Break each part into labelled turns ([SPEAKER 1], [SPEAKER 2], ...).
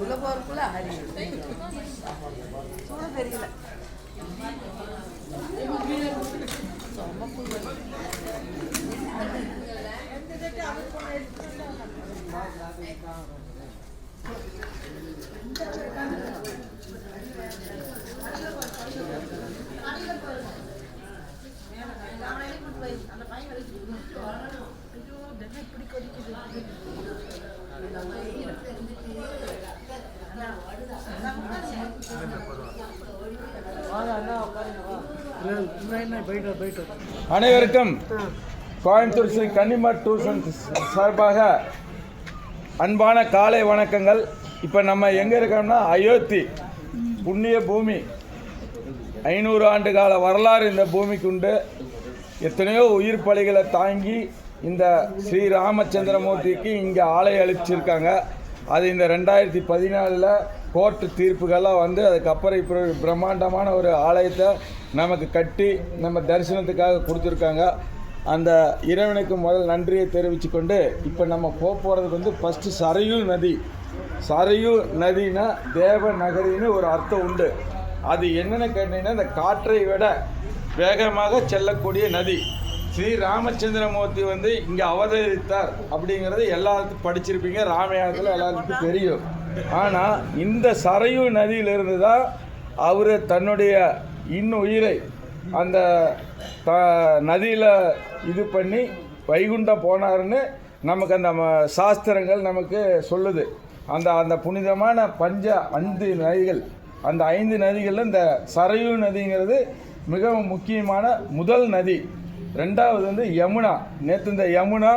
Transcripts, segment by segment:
[SPEAKER 1] உள்ள போறதுக்குள்ள சூட தெரியல.
[SPEAKER 2] அனைவருக்கும் கோயம்புத்தூர் ஸ்ரீ கன்னிமார் டூர்ஸ் அண்ட் சார்பாக அன்பான காலை வணக்கங்கள். இப்போ நம்ம எங்கே இருக்கோம்னா அயோத்தி புண்ணிய பூமி. 500 ஆண்டு கால வரலாறு இந்த பூமிக்கு உண்டு. எத்தனையோ உயிர் பலிகளை தாங்கி இந்த ஸ்ரீ ராமச்சந்திரமூர்த்திக்கு இங்கே ஆலயம் அளிச்சிருக்காங்க. அது இந்த 2014 கோர்ட்டு தீர்ப்புகள்லாம் வந்து அதுக்கப்புறம் இப்போ பிரம்மாண்டமான ஒரு ஆலயத்தை நமக்கு கட்டி நம்ம தரிசனத்துக்காக கொடுத்துருக்காங்க. அந்த இறைவனுக்கு முதல் நன்றியை தெரிவித்துக்கொண்டு இப்போ நம்ம போகிறதுக்கு வந்து ஃபஸ்ட்டு சரையூ நதி. சரையூ நதினா தேவநகரின்னு ஒரு அர்த்தம் உண்டு. அது என்னென்னு கேட்டீங்கன்னா, இந்த காற்றை விட வேகமாக செல்லக்கூடிய நதி. ஸ்ரீ ராமச்சந்திரமூர்த்தி வந்து இங்கே அவதரித்தார் அப்படிங்கிறது எல்லாருக்கும் படிச்சிருப்பீங்க, ராமாயணத்தில் எல்லாருக்கும் தெரியும். ஆனால் இந்த சரையூ நதியிலிருந்து தான் அவர் தன்னுடைய இன்னுயிரை அந்த நதியில் இது பண்ணி வைகுண்டம் போனாருன்னு நமக்கு அந்த சாஸ்திரங்கள் நமக்கு சொல்லுது. அந்த புனிதமான 5 நதிகள், அந்த 5 நதிகளில் இந்த சரையூ நதிங்கிறது மிகவும் முக்கியமான முதல் நதி. 2வது வந்து யமுனா. நேற்று இந்த யமுனா,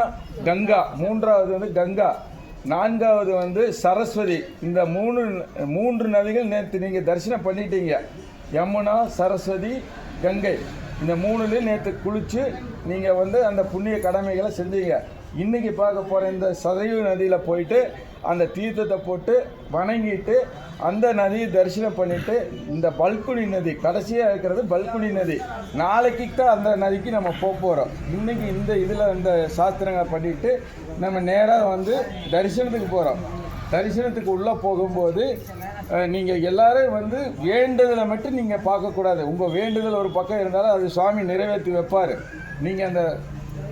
[SPEAKER 2] கங்கா. 3வது வந்து கங்கா. 4வது வந்து சரஸ்வதி. இந்த 3 நதிகள் நேற்று நீங்கள் தரிசனம் பண்ணிட்டீங்க. யமுனா, சரஸ்வதி, கங்கை. இந்த 3லையும் நேற்று குளித்து நீங்கள் வந்து அந்த புண்ணிய கடமைகளை செஞ்சீங்க. இன்றைக்கி பார்க்க போகிற இந்த சரையூ நதியில் போயிட்டு அந்த தீர்த்தத்தை போட்டு வணங்கிட்டு அந்த நதியை தரிசனம் பண்ணிவிட்டு இந்த பல்குனி நதி கடைசியாக இருக்கிறது பல்குனி நதி. நாளைக்கு தான் அந்த நதிக்கு நம்ம போகிறோம். இன்றைக்கி இந்த இதில் இந்த சாஸ்திரங்களை பண்ணிவிட்டு நம்ம நேராக வந்து தரிசனத்துக்கு போகிறோம். தரிசனத்துக்கு உள்ளே போகும்போது நீங்கள் எல்லோரும் வந்து வேண்டுதலை மட்டும் நீங்கள் பார்க்கக்கூடாது. உங்கள் வேண்டுதல் ஒரு பக்கம் இருந்தாலும் அது சுவாமி நிறைவேற்றி வைப்பார். நீங்கள்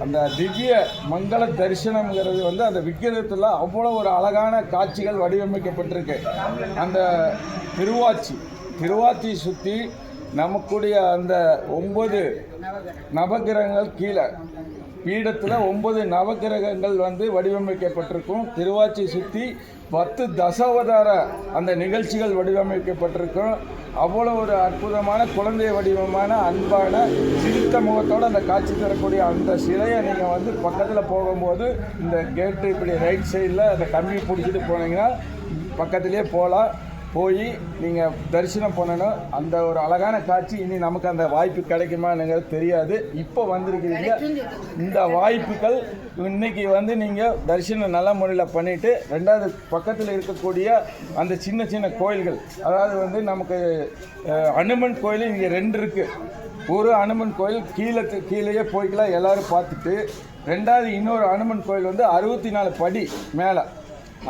[SPEAKER 2] அந்த திவ்ய மங்கள தரிசனம்ங்கிறது வந்து அந்த விக்கிரகத்தில் அவ்வளோ ஒரு அழகான காட்சிகள் வடிவமைக்கப்பட்டிருக்கு. அந்த திருவாச்சி சுற்றி நமக்குடைய அந்த 9 நவகிரகங்கள் கீழே பீடத்தில் 9 நவகிரகங்கள் வந்து வடிவமைக்கப்பட்டிருக்கும். திருவாச்சி சுற்றி 10 தசாவதார அந்த நிகழ்ச்சிகள் வடிவமைக்கப்பட்டிருக்கும். அவ்வளோ ஒரு அற்புதமான குழந்தை வடிவமான அன்பான சிரித்த முகத்தோடு அந்த காட்சி தரக்கூடிய அந்த சிலையை நீங்கள் வந்து பக்கத்தில் போகும்போது இந்த கேட்டு இப்படி ரைட் சைடில் அந்த கம்பி பிடிச்சிட்டு போனீங்கன்னா பக்கத்துலேயே போய் நீங்கள் தரிசனம் பண்ணணும். அந்த ஒரு அழகான காட்சி இனி நமக்கு அந்த வாய்ப்பு கிடைக்குமானுங்கிறது தெரியாது. இப்போ வந்திருக்கிறீங்க. இந்த வாய்ப்புகள் இன்றைக்கி வந்து நீங்கள் தரிசனம் நல்ல முறையில் பண்ணிவிட்டு 2வது பக்கத்தில் இருக்கக்கூடிய அந்த சின்ன சின்ன கோயில்கள், அதாவது வந்து நமக்கு அனுமன் கோயில் இங்கே 2 இருக்குது. ஒரு அனுமன் கோயில் கீழேயே போய்க்கலாம் எல்லோரும் பார்த்துட்டு. 2வது இன்னொரு அனுமன் கோயில் வந்து 64 படி மேலே.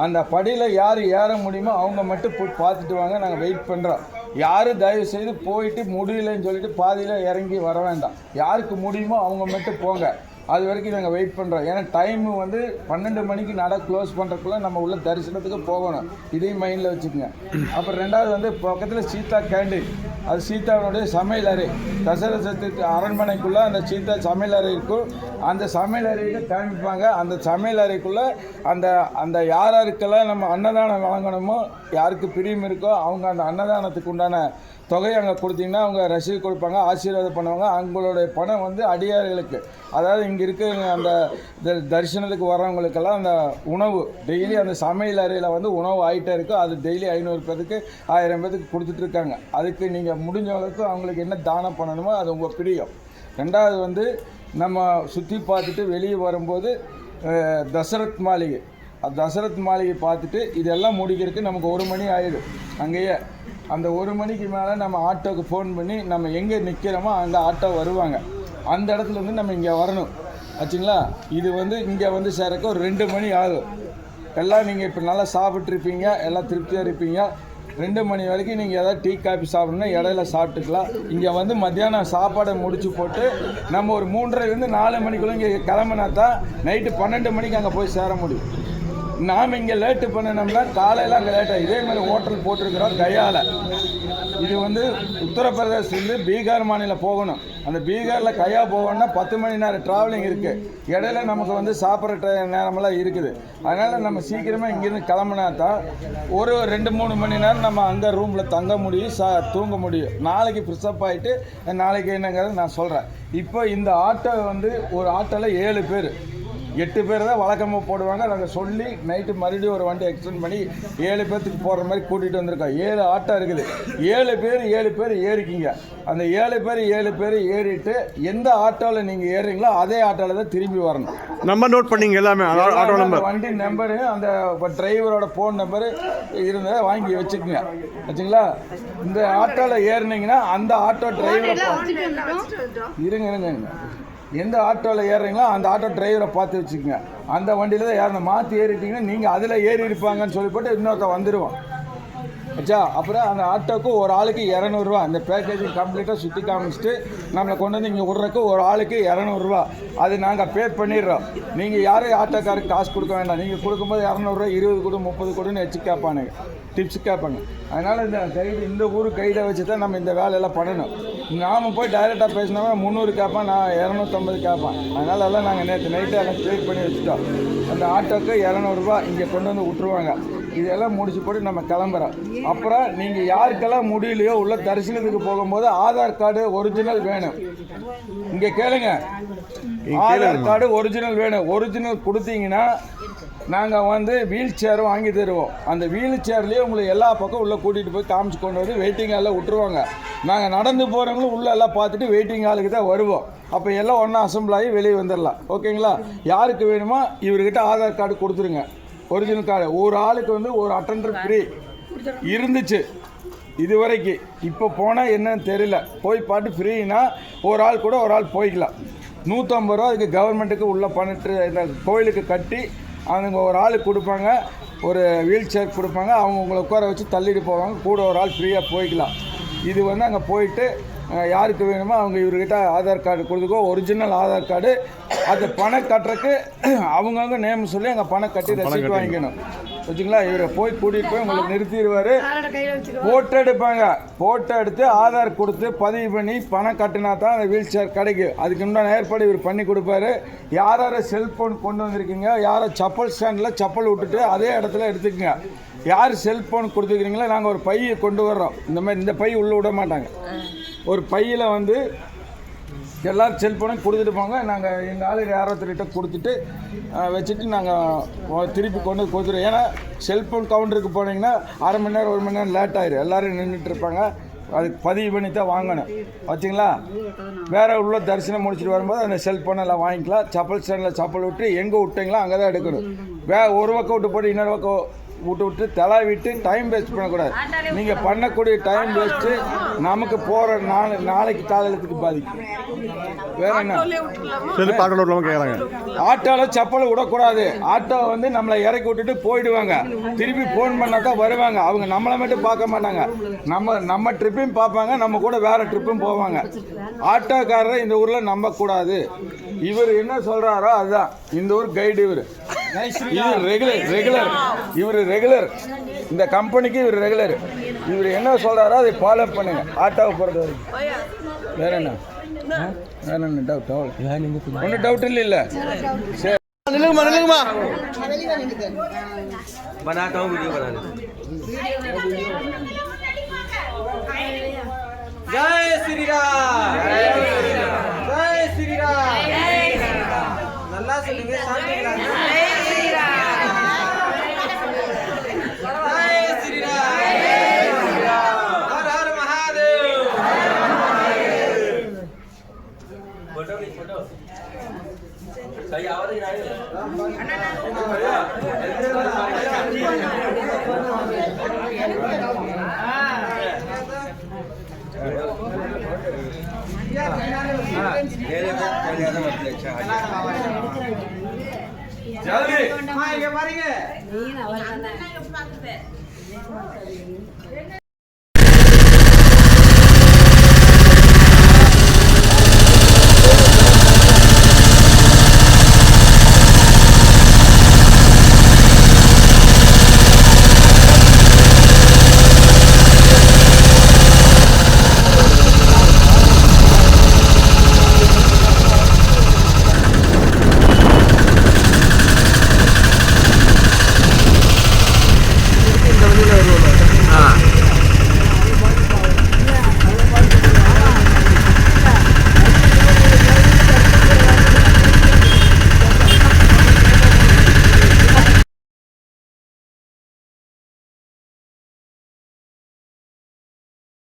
[SPEAKER 2] அந்த படியில் யார் ஏற முடியுமோ அவங்க மட்டும் போய் பார்த்துட்டு வாங்க. நாங்கள் வெயிட் பண்ணுறோம். யாரும் தயவு செய்து போயிட்டு முடியலன்னு சொல்லிட்டு பாதியில் இறங்கி வர வேண்டாம். யாருக்கு முடியுமோ அவங்க மட்டும் போங்க. அது வரைக்கும் நாங்கள் வெயிட் பண்ணுறோம். ஏன்னா டைமு வந்து 12 மணிக்கு நட க்ளோஸ் பண்ணுறதுக்குள்ளே நம்ம உள்ள தரிசனத்துக்கு போகணும். இதையும் மைண்டில் வச்சுக்கோங்க. அப்புறம் 2வது வந்து பக்கத்தில் சீதா கேண்டீன். அது சீதாவுடைய சமையல் அறை. தசரசத்துக்கு அரண்மனைக்குள்ளே அந்த சீதா சமையல் அறை இருக்கும். அந்த சமையல் அறையில் காமிப்பாங்க. அந்த சமையல் அறைக்குள்ளே அந்த யாருக்கெல்லாம் நம்ம அன்னதானம் வழங்கணுமோ, யாருக்கு பிரியம் இருக்கோ அவங்க அந்த அன்னதானத்துக்கு உண்டான தொகையை அங்கே கொடுத்தீங்கன்னா அவங்க ரசீது கொடுப்பாங்க, ஆசீர்வாதம் பண்ணுவாங்க. அவங்களுடைய பணம் வந்து அடியார்களுக்கு, அதாவது இங்கே இருக்க அந்த தரிசனத்துக்கு வர்றவங்களுக்கெல்லாம் அந்த உணவு டெய்லி அந்த சமையல் அறையில் வந்து உணவு ஆகிட்டே இருக்கும். அது டெய்லி 500 பேருக்கு 1000 பேருக்கு கொடுத்துட்ருக்காங்க. அதுக்கு நீங்கள் முடிஞ்சவங்களுக்கு அவங்களுக்கு என்ன தானம் பண்ணணுமோ அது உங்கள் பிரியம். 2வது வந்து நம்ம சுற்றி பார்த்துட்டு வெளியே வரும்போது தசரத் மாளிகை. தசரத் மாளிகை பார்த்துட்டு இதெல்லாம் முடிக்கிறதுக்கு நமக்கு 1 மணி ஆகிடும். அங்கேயே அந்த 1 மணிக்கு மேலே நம்ம ஆட்டோவுக்கு ஃபோன் பண்ணி நம்ம எங்கே நிற்கிறோமோ அங்கே ஆட்டோ வருவாங்க. அந்த இடத்துல வந்து நம்ம இங்கே வரணும். ஆச்சுங்களா. இது வந்து இங்கே வந்து சேரக்கு ஒரு 2 மணி ஆகும். எல்லாம் நீங்கள் இப்போ நல்லா சாப்பிட்ருப்பீங்க, எல்லாம் திருப்தியாக இருப்பீங்க. 2 மணி வரைக்கும் நீங்கள் எதாவது டீ காஃபி சாப்பிட்ணுன்னா இடையில சாப்பிட்டுக்கலாம். இங்கே வந்து மத்தியானம் சாப்பாடை முடிச்சு போட்டு நம்ம ஒரு 3:30லேருந்து 4 மணிக்குள்ளே இங்கே கிளம்புனா தான் நைட்டு 12 மணிக்கு அங்கே போய் சேர முடியும். நாம் இங்கே லேட்டு பண்ணினோம்னா காலையில் அங்கே லேட்டாக இதே மாதிரி ஹோட்டல் போட்டிருக்கிறோம் கயாவில். இது வந்து உத்தரப்பிரதேசிலேருந்து பீகார் மாநிலம் போகணும். அந்த பீகாரில் கயா போகணும்னா 10 மணி நேரம் ட்ராவலிங் இருக்குது. இடையில நமக்கு வந்து சாப்பிட்ற நேரமெல்லாம் இருக்குது. அதனால் நம்ம சீக்கிரமாக இங்கேருந்து கிளம்புனா தான் ஒரு 2-3 மணி நேரம் நம்ம அங்கே ரூமில் தங்க முடியும், தூங்க முடியும். நாளைக்கு ஃப்ரெஷ்அப் ஆகிட்டு நாளைக்கு என்னங்கிறத நான் சொல்கிறேன். இப்போ இந்த ஆட்டோ வந்து ஒரு ஆட்டோவில் 7 பேர் 8 பேர் தான் வழக்கமாக போடுவாங்க. நாங்கள் சொல்லி நைட்டு மறுபடியும் ஒரு வண்டி எக்ஸ்டெண்ட் பண்ணி 7 பேர்த்துக்கு போடுற மாதிரி கூட்டிகிட்டு வந்திருக்கோம். 7 ஆட்டோ இருக்குது. 7 பேர் ஏறிக்கிங்க. அந்த 7 பேர் ஏறிட்டு எந்த ஆட்டோவில் நீங்கள் ஏறுறீங்களோ அதே ஆட்டோவில் தான் திரும்பி வரணும்.
[SPEAKER 3] நம்பர் நோட் பண்ணிங்க எல்லாமே, ஆட்டோ நம்பர்,
[SPEAKER 2] வண்டி நம்பரு, அந்த டிரைவரோட ஃபோன் நம்பரு இருந்ததை வாங்கி வச்சுக்கோங்க. வச்சுங்களா. இந்த ஆட்டோவில் ஏறினீங்கன்னா அந்த ஆட்டோ டிரைவரை இருங்க எந்த ஆட்டோவில் ஏறுறீங்களோ அந்த ஆட்டோ டிரைவரை பார்த்து வச்சுக்கோங்க. அந்த வண்டியில் தான் ஏறணும். மாற்றி ஏறிட்டிங்கன்னா நீங்கள் அதில் ஏறி இருப்பாங்கன்னு சொல்லிவிட்டு இன்னொருத்த வந்துடுவோம். ஆச்சா. அப்புறம் அந்த ஆட்டோவுக்கு ஒரு ஆளுக்கு 200 ரூபா. அந்த பேக்கேஜிங் கம்ப்ளீட்டாக சுற்றி காமிச்சிட்டு நம்மளை கொண்டு வந்து இங்கே விட்றக்கு ஒரு ஆளுக்கு 200 ரூபா. அது நாங்கள் பே பண்ணிடுறோம். நீங்கள் யாரும் ஆட்டோக்காருக்கு காசு கொடுக்க வேண்டாம். நீங்கள் கொடுக்கும்போது 200 ரூபா 20 கொடு 30 கொடுன்னு வச்சு கேட்பானுங்க, டிப்ஸ் கேட்பாங்க. அதனால் இந்த கைடு, இந்த ஊர் கைடை வச்சு தான் நம்ம இந்த வேலையெல்லாம் பண்ணணும். நாம் போய் டைரெக்டாக பேசினோம்னா 300 கேட்பான், நான் 250 கேட்பான். அதனால எல்லாம் நாங்கள் நேற்று நைட்டு எல்லாம் க்ளியர் பண்ணி வச்சுட்டோம். அந்த ஆட்டோக்கு 200 ரூபா இங்கே கொண்டு வந்து விட்ருவாங்க. இதெல்லாம் முடிச்சு போட்டு நம்ம கிளம்புறோம். அப்புறம் நீங்கள் யாருக்கெல்லாம் முடியலையோ உள்ள தரிசனத்துக்கு போகும்போது ஆதார் கார்டு ஒரிஜினல் வேணும். இங்கே கேளுங்க, ஆதார் கார்டு ஒரிஜினல் வேணும். ஒரிஜினல் கொடுத்தீங்கன்னா நாங்கள் வந்து வீல் சேரும் வாங்கி தருவோம். அந்த வீல் சேர்லேயே உங்களுக்கு எல்லா பக்கம் உள்ளே கூட்டிகிட்டு போய் காமிச்சு கொண்டு வந்து வெயிட்டிங் ஹாலில் விட்டுருவாங்க. நாங்கள் நடந்து போகிறவங்களும் உள்ளே எல்லாம் பார்த்துட்டு வெயிட்டிங் ஹாலுக்கு தான் வருவோம். அப்போ எல்லாம் ஒன்றா அசம்பிள் ஆகி வெளியே வந்துடலாம். ஓகேங்களா. யாருக்கு வேணுமோ இவர்கிட்ட ஆதார் கார்டு கொடுத்துருங்க, ஒரிஜினல் கார்டு. ஒரு ஆளுக்கு வந்து ஒரு அட்டெண்டர் ஃப்ரீ இருந்துச்சு இது வரைக்கும். இப்போ போனால் என்னன்னு தெரியல. போய் பாட்டு ஃப்ரீனா ஒரு ஆள் கூட ஒரு ஆள் போய்க்கலாம். 150 ரூபா அதுக்கு கவர்மெண்ட்டுக்கு உள்ளே பண்ணிட்டு இந்த கோயிலுக்கு கட்டி அவங்க ஒரு ஆளுக்கு கொடுப்பாங்க, ஒரு வீல் சேர் கொடுப்பாங்க. அவங்க உங்களை உட்கார வச்சு தள்ளிட்டு போவாங்க. கூட ஒரு ஆள் ஃப்ரீயாக போய்க்கலாம். இது வந்து அங்கே போயிட்டு யாருக்கு வேணுமோ அவங்க இவர்கிட்ட ஆதார் கார்டு கொடுத்துக்கோ, ஒரிஜினல் ஆதார் கார்டு. அது பணம் கட்டுறக்கு அவங்கவுங்க நேம் சொல்லி அங்கே பணம் கட்டி ரசீட் வாங்கிக்கணும். வச்சுங்களா. இவரை போய் கூட்டிகிட்டு போய் உங்களுக்கு நிறுத்திடுவார். ஃபோட்டோ எடுப்பாங்க. ஃபோட்டோ எடுத்து ஆதார் கொடுத்து பதிவு பண்ணி பணம் கட்டினா தான் அந்த வீல் சேர் கிடைக்கும். அதுக்கு உண்டான ஏற்பாடு இவர் பண்ணி கொடுப்பாரு. யார் செல்ஃபோன் கொண்டு வந்திருக்கீங்க, யாரை செப்பல் ஸ்டாண்டில் செப்பல் விட்டுட்டு அதே இடத்துல எடுத்துக்கோங்க. யார் செல்ஃபோன் கொடுத்துக்கிறீங்களோ நாங்கள் ஒரு பையை கொண்டு வர்றோம். இந்த பை உள்ளே விட மாட்டாங்க. ஒரு பையில் வந்து எல்லோரும் செல்ஃபோனும் கொடுத்துட்டு போங்க. நாங்கள் எங்கள் ஆளுக்கு யாரோத்தர்கிட்ட கொடுத்துட்டு வச்சுட்டு நாங்கள் திருப்பி கொண்டு கொடுத்துருவோம். ஏன்னா செல்ஃபோன் கவுண்டருக்கு போனீங்கன்னா அரை மணி நேரம் 1 மணி நேரம் லேட் ஆயிடும். எல்லோரும் நின்றுட்டு இருப்பாங்க. அதுக்கு பதிவு பண்ணி தான் வாங்கணும். வச்சுங்களா. வேறு உள்ள தரிசனம் முடிச்சுட்டு வரும்போது அந்த செல்ஃபோனை எல்லாம் வாங்கிக்கலாம். செப்பல் ஸ்டாண்டில் செப்பல் விட்டு எங்கே விட்டீங்களோ அங்கே தான் எடுக்கணும். ஒரு பக்கம் விட்டு போட்டு இன்னொரு பக்கம் விட்டு விட்டு டைம் வேஸ்ட் பண்ணக்கூடாது. நீங்கள் பண்ணக்கூடிய டைம் வேஸ்ட்டு நமக்கு போகிற நாளைக்கு காலையிலத்துக்கு பாதிக்கும். வேற என்ன, ஆட்டோவில் செப்பலை விடக்கூடாது. ஆட்டோ வந்து நம்மளை இறக்கி விட்டுட்டு போயிடுவாங்க. திருப்பி ஃபோன் பண்ணால் தான் வருவாங்க. அவங்க நம்மளை மட்டும் பார்க்க மாட்டாங்க, நம்ம ட்ரிப்பையும் பார்ப்பாங்க, நம்ம கூட வேறு ட்ரிப்பும் போவாங்க. ஆட்டோக்காரரை இந்த ஊரில் நம்பக்கூடாது. இவர் என்ன சொல்கிறாரோ அதுதான். இந்த ஊர் கைடு இவர். இவர் ரெகுலர். இந்த கம்பெனிக்கு இவர் ரெகுலர். இவர் என்ன சொல்கிறாரோ அதை ஃபாலோ பண்ணுங்க. ஆட்டோவை பொறுத்த வரைக்கும் வேற என்ன டவுட்? ஒன்றும் டவுட் இல்லை. சரி,
[SPEAKER 3] நில்லுங்கம்மா.
[SPEAKER 4] बनाता हूँ वीडियो बना जय श्री राम, जय श्री राम, नल्ला सुनेंगे शांति जय श्री राम, जय श्री राम, हर हर महादेव। फोटो सही आवाज ही नहीं है।
[SPEAKER 2] ஜல்தி
[SPEAKER 1] நீ அவர்தானே